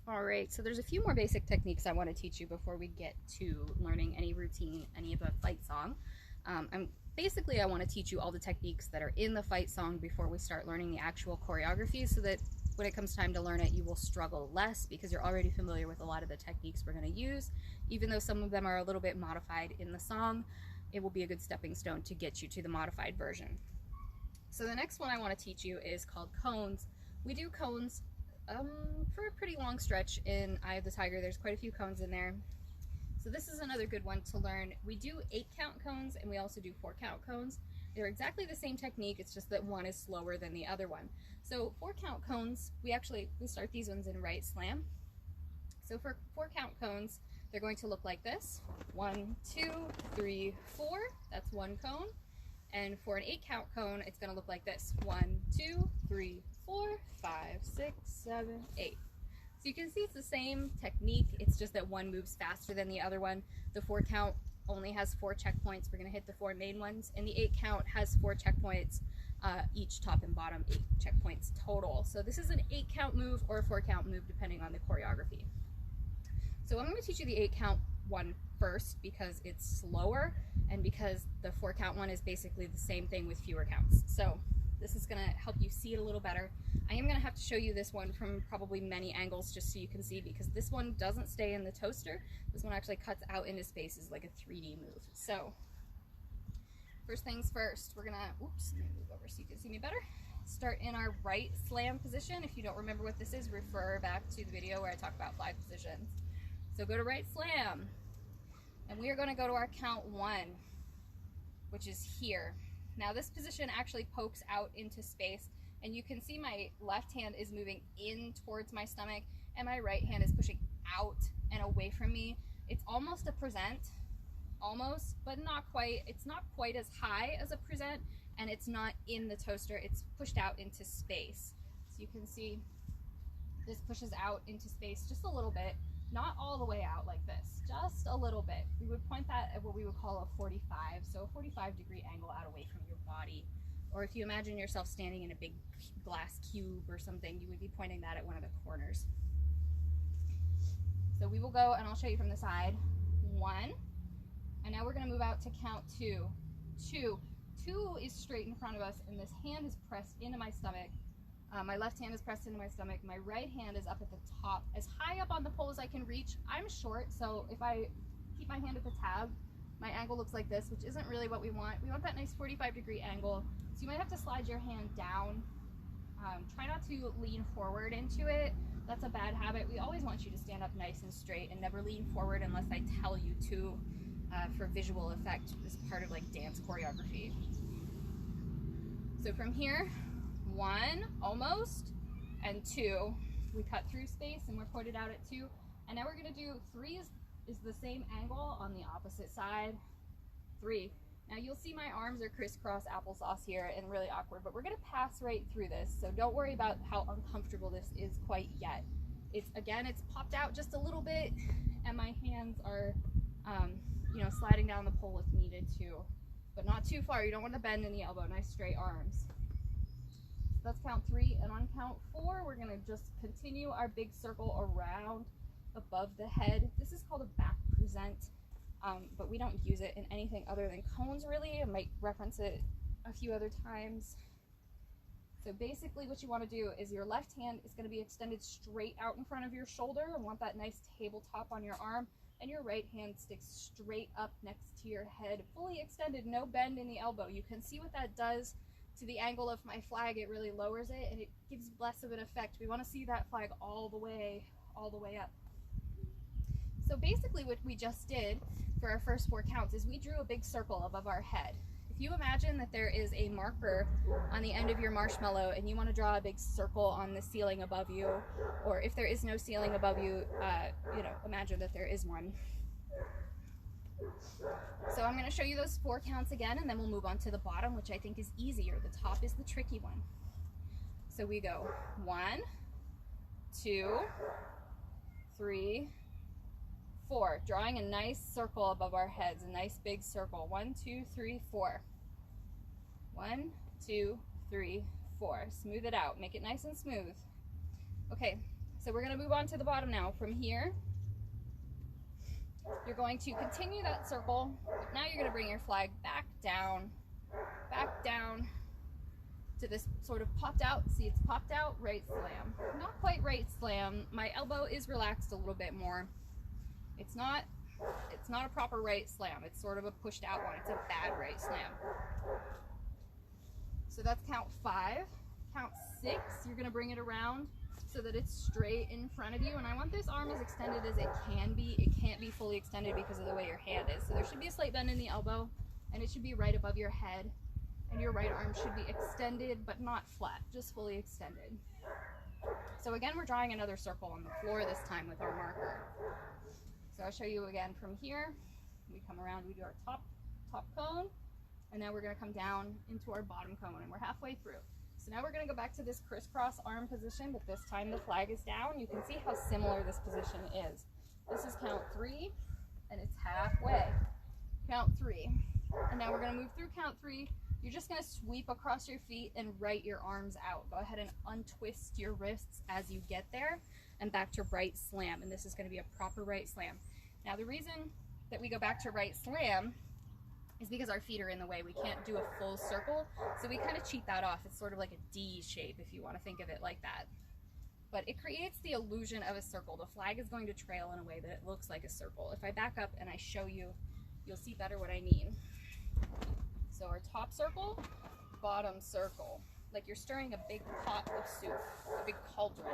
All right, so there's a few more basic techniques I want to teach you before we get to learning any routine, any of a fight song. Basically, I want to teach you all the techniques that are in the fight song before we start learning the actual choreography, so that when it comes time to learn it, you will struggle less because you're already familiar with a lot of the techniques we're going to use. Even though some of them are a little bit modified in the song, it will be a good stepping stone to get you to the modified version. So the next one I want to teach you is called cones. We do cones for a pretty long stretch in Eye of the Tiger. There's quite a few cones in there. So this is another good one to learn. We do 8-count cones and we also do 4-count cones. They're exactly the same technique, it's just that one is slower than the other one. So 4-count cones, we start these ones in right slam. So for 4-count cones, they're going to look like this. 1, 2, 3, 4, that's one cone. And for an 8-count cone, it's going to look like this. 1, 2, 3, 4, 5, 6, 7, 8. So you can see it's the same technique, it's just that one moves faster than the other one. The 4-count only has 4 checkpoints. We're going to hit the 4 main ones. And the 8-count has 4 checkpoints, each top and bottom 8 checkpoints total. So this is an 8-count move or a 4-count move depending on the choreography. So I'm going to teach you the 8-count one first because it's slower and because the 4-count one is basically the same thing with fewer counts. So this is going to help you see it a little better. I am going to have to show you this one from probably many angles just so you can see, because this one doesn't stay in the toaster. This one actually cuts out into spaces like a 3D move. So first things first, we're going to, oops, let me move over so you can see me better. Start in our right slam position. If you don't remember what this is, refer back to the video where I talk about 5 positions. So go to right slam, and we are going to go to our count 1, which is here. Now this position actually pokes out into space, and you can see my left hand is moving in towards my stomach, and my right hand is pushing out and away from me. It's almost a present, almost, but not quite. It's not quite as high as a present, and it's not in the toaster. It's pushed out into space. So you can see this pushes out into space just a little bit. Not all the way out like this, just a little bit. We would point that at what we would call a 45, so a 45-degree angle out away from your body. Or if you imagine yourself standing in a big glass cube or something, you would be pointing that at one of the corners. So we will go, and I'll show you from the side. 1, and now we're going to move out to count 2. 2 is straight in front of us, and this hand is pressed into my stomach. My left hand is pressed into my stomach. My right hand is up at the top, as high up on the pole as I can reach. I'm short, so if I keep my hand at the tab, my angle looks like this, which isn't really what we want. We want that nice 45-degree angle. So you might have to slide your hand down. Try not to lean forward into it. That's a bad habit. We always want you to stand up nice and straight and never lean forward unless I tell you to, for visual effect. This is part of like dance choreography. So from here, 1, almost, and 2, we cut through space and we're pointed out at 2. And now we're going to do 3 is the same angle on the opposite side. 3. Now you'll see my arms are crisscross applesauce here and really awkward, but we're going to pass right through this, so don't worry about how uncomfortable this is quite yet. It's popped out just a little bit, and my hands are sliding down the pole if needed to, but not too far. You don't want to bend in the elbow. Nice straight arms. That's count 3, and on count 4 we're going to just continue our big circle around above the head. This is called a back present, but we don't use it in anything other than cones really. I might reference it a few other times. So basically what you want to do is your left hand is going to be extended straight out in front of your shoulder and want that nice tabletop on your arm, and your right hand sticks straight up next to your head, fully extended, no bend in the elbow. You can see what that does to the angle of my flag. It really lowers it and it gives less of an effect. We want to see that flag all the way up. So basically what we just did for our first 4 counts is we drew a big circle above our head. If you imagine that there is a marker on the end of your marshmallow and you want to draw a big circle on the ceiling above you, or if there is no ceiling above you, imagine that there is one. So I'm going to show you those 4 counts again, and then we'll move on to the bottom, which I think is easier. The top is the tricky one. So we go 1, 2, 3, 4, drawing a nice circle above our heads, a nice big circle. 1, 2, 3, 4. 1, 2, 3, 4. Smooth it out. Make it nice and smooth. Okay, So we're going to move on to the bottom now. From here, you're going to continue that circle. Now you're going to bring your flag back down to this sort of popped out. See, it's popped out right slam. Not quite right slam. My elbow is relaxed a little bit more. It's not a proper right slam. It's sort of a pushed out one. It's a bad right slam. So that's count 5. Count 6, you're going to bring it around so that it's straight in front of you. And I want this arm as extended as it can be. It can't be fully extended because of the way your hand is. So there should be a slight bend in the elbow, and it should be right above your head. And your right arm should be extended, but not flat, just fully extended. So again, we're drawing another circle on the floor this time with our marker. So I'll show you again from here. We come around, we do our top cone, and now we're going to come down into our bottom cone, and we're halfway through. So now we're going to go back to this crisscross arm position, but this time the flag is down. You can see how similar this position is. This is count 3, and it's halfway. Count 3. And now we're going to move through count 3. You're just going to sweep across your feet and right your arms out. Go ahead and untwist your wrists as you get there, and back to right slam. And this is going to be a proper right slam. Now the reason that we go back to right slam is because our feet are in the way. We can't do a full circle, so we kind of cheat that off. It's sort of like a D shape if you want to think of it like that. But it creates the illusion of a circle. The flag is going to trail in a way that it looks like a circle. If I back up and I show you, you'll see better what I mean. So our top circle, bottom circle. Like you're stirring a big pot of soup, a big cauldron.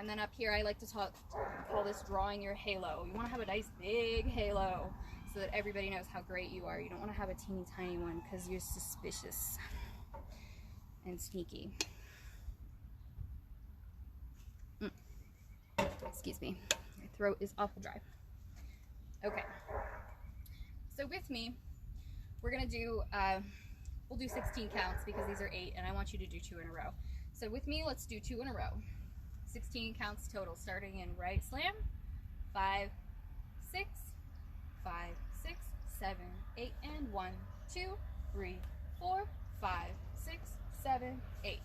And then up here, I like to call this drawing your halo. You want to have a nice big halo so that everybody knows how great you are. You don't want to have a teeny tiny one because you're suspicious and sneaky. Excuse me, my throat is awful dry. Okay, so with me, we're gonna do, we'll do 16 counts because these are 8 and I want you to do 2 in a row. So with me, let's do 2 in a row. 16 counts total, starting in right slam, 5, 6, 5, 6, 7, 8, and 1, 2, 3, 4, 5, 6, 7, 8.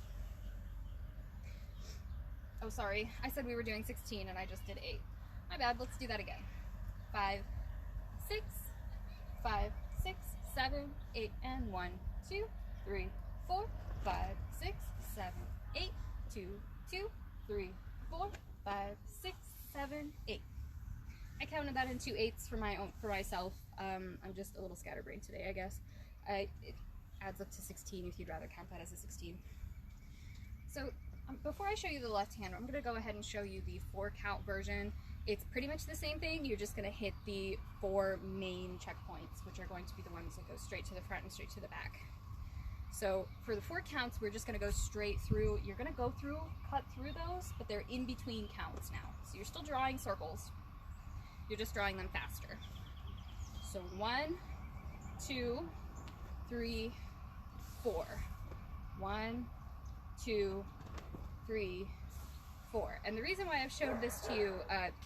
Oh, sorry, I said we were doing 16 and I just did 8. My bad, let's do that again. 5, 6, 5, 6, 7, 8, and 1, 2, 3, 4, 5, 6, 7, 8, 2, 2, 3, 4, 5, 6, 7, 8. I counted that in 2 8s for myself. I'm just a little scatterbrained today, I guess. It adds up to 16 if you'd rather count that as a 16. So before I show you the left hand, I'm going to go ahead and show you the 4 count version. It's pretty much the same thing. You're just going to hit the 4 main checkpoints, which are going to be the ones that go straight to the front and straight to the back. So for the 4 counts, we're just going to go straight through. You're going to go through, cut through those, but they're in between counts now. So you're still drawing circles. You're just drawing them faster. So 1, 2, 3, 4. 1, 2, 3, 4. And the reason why I've showed this to you,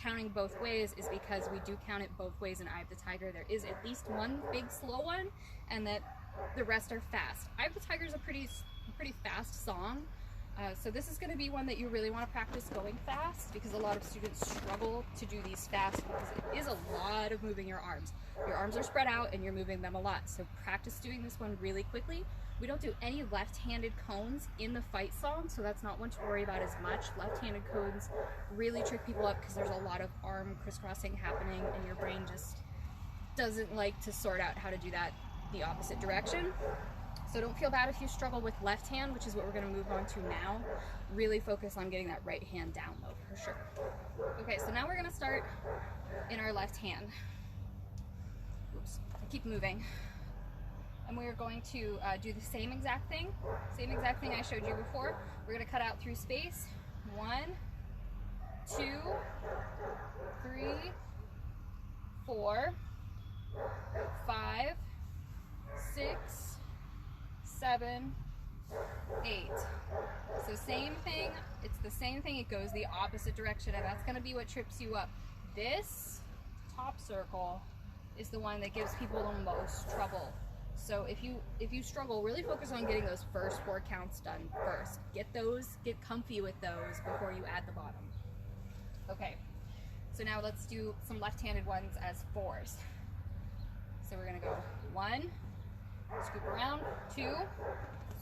counting both ways, is because we do count it both ways in Eye of the Tiger. There is at least one big slow one, and that the rest are fast. Eye of the Tiger is a pretty fast song, so this is going to be one that you really want to practice going fast, because a lot of students struggle to do these fast because it is a lot of moving your arms. Your arms are spread out and you're moving them a lot, so practice doing this one really quickly. We don't do any left-handed cones in the fight song, so that's not one to worry about as much. Left-handed cones really trick people up because there's a lot of arm crisscrossing happening and your brain just doesn't like to sort out how to do that the opposite direction. So don't feel bad if you struggle with left hand, which is what we're going to move on to now. Really focus on getting that right hand down though, for sure. Okay, so now we're going to start in our left hand. Oops, I keep moving. And we're going to do the same exact thing I showed you before. We're going to cut out through space. 1, 2, 3, 4, 5, 6, 7, 8. So same thing, it's the same thing, it goes the opposite direction, and that's going to be what trips you up. This top circle is the one that gives people the most trouble. So if you struggle, really focus on getting those first 4 counts done first. Get comfy with those before you add the bottom. Okay, so now let's do some left-handed ones as 4s. So we're gonna go 1, scoop around, 2,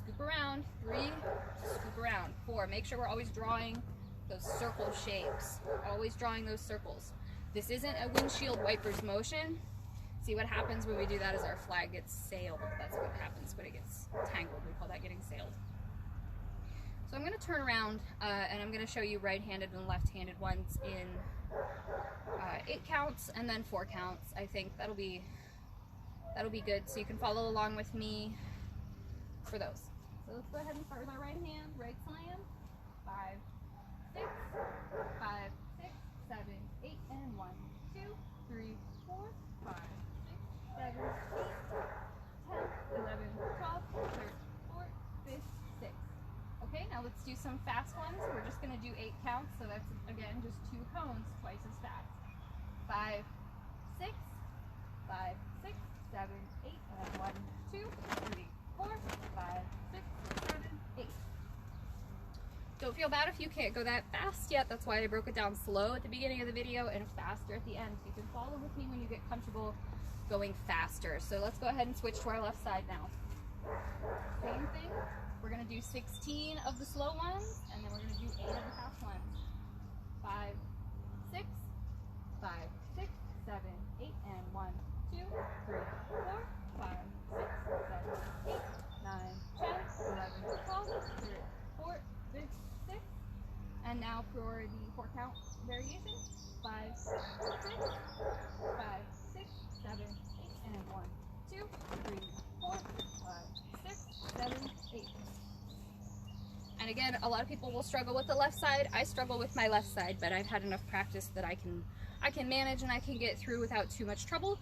scoop around, 3, scoop around, 4. Make sure we're always drawing those circle shapes, always drawing those circles. This isn't a windshield wipers motion. See, what happens when we do that is our flag gets sailed. That's what happens when it gets tangled. We call that getting sailed. So I'm going to turn around and I'm going to show you right-handed and left-handed ones in 8 counts and then 4 counts. I think that'll be good, so you can follow along with me for those. So let's go ahead and start with our right hand, right slam. 5, 6, 5, 6, 7, 8, and 1, 2, 3, 4, 5, 6, 7, 8, 10, 11, 12, 13, 14, 15, 6. Okay, now let's do some fast ones. We're just going to do 8 counts, so that's, again, just 2 cones, twice as fast. 5, 6, 5, 6, 7, 8, and 1, 2, 3, 4, 5, 6, 7, 8. Don't feel bad if you can't go that fast yet. That's why I broke it down slow at the beginning of the video and faster at the end. So you can follow with me when you get comfortable going faster. So let's go ahead and switch to our left side now. Same thing. We're going to do 16 of the slow ones, and then we're going to do 8 of the fast ones. 5, 6, 5, 6, 7, 8, and 1, 2, 3, 4, 5, 6, 7, 8, 9, 10, 11, 12, 13, 14, 15, 6. And now for the 4 count variation. 5, 6, 5, 6, 7, 8, and 1, 2, 3, 4, 5, 6, 7, 8. And again, a lot of people will struggle with the left side. I struggle with my left side, but I've had enough practice that I can manage and I can get through without too much trouble.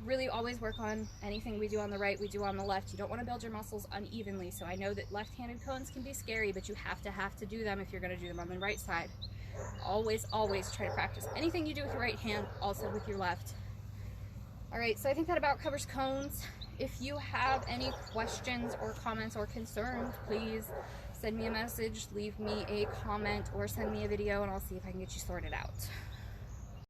Really always work on anything we do on the right, we do on the left. You don't want to build your muscles unevenly. So I know that left-handed cones can be scary, but you have to do them if you're going to do them on the right side. Always try to practice anything you do with your right hand, also with your left. All right, so I think that about covers cones. If you have any questions or comments or concerns, please send me a message, leave me a comment, or send me a video, and I'll see if I can get you sorted out.